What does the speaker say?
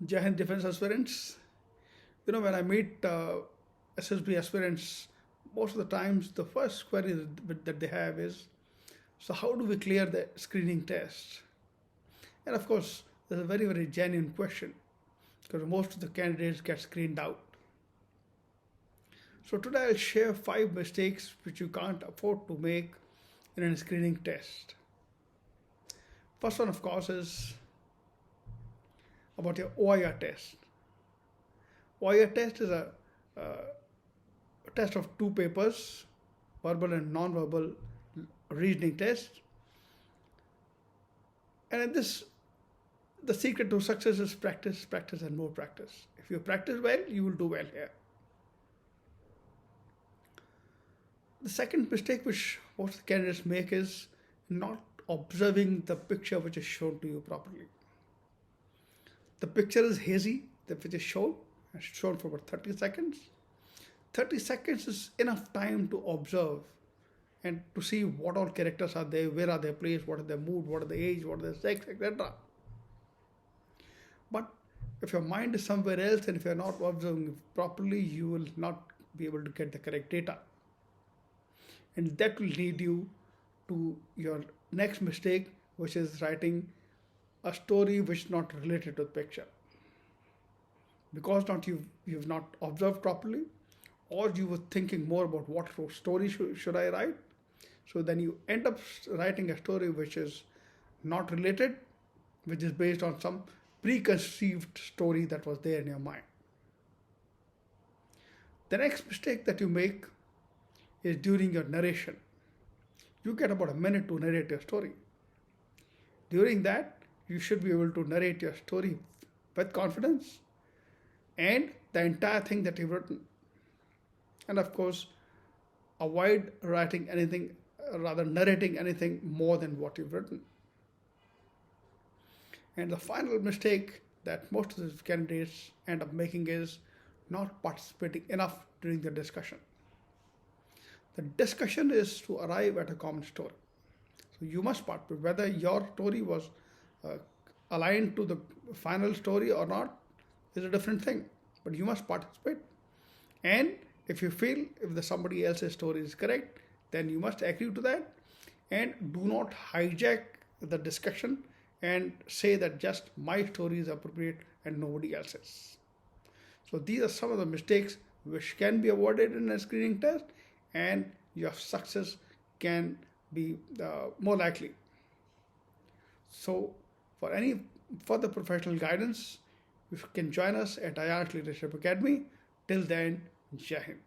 Jai Hind Defense Aspirants. When I meet SSB aspirants, most of the times the first query that they have is, so how do we clear the screening test? And of course, there's a very, very genuine question because most of the candidates get screened out. So today I'll share 5 mistakes which you can't afford to make in a screening test. First one, of course, is about your OIR test. OIR test is a test of 2 papers, verbal and non-verbal reasoning test. And in this, the secret to success is practice, practice, and more practice. If you practice well, you will do well here. The second mistake which most of the candidates make is not observing the picture which is shown to you properly. The picture is hazy, which is shown for about 30 seconds. 30 seconds is enough time to observe and to see what all characters are there, where are they placed, what is their mood, what is the age, what is their sex, etc. But if your mind is somewhere else and if you're not observing properly, you will not be able to get the correct data. And that will lead you to your next mistake, which is writing a story which is not related to the picture. Because you've not observed properly, or you were thinking more about what story should I write. So then you end up writing a story which is not related, which is based on some preconceived story that was there in your mind. The next mistake that you make is during your narration. You get about a minute to narrate your story. During that, you should be able to narrate your story with confidence and the entire thing that you've written. And of course, avoid narrating anything more than what you've written. And the final mistake that most of the candidates end up making is not participating enough during the discussion. The discussion is to arrive at a common story. So you must participate. Whether your story was aligned to the final story or not is a different thing. But you must participate. And if you feel if somebody else's story is correct, then you must agree to that. And do not hijack the discussion and say that just my story is appropriate and nobody else's. So these are some of the mistakes which can be avoided in a screening test, and your success can be more likely. So for any further professional guidance, you can join us at Ayaansh Leadership Academy. Till then, Jai Hind.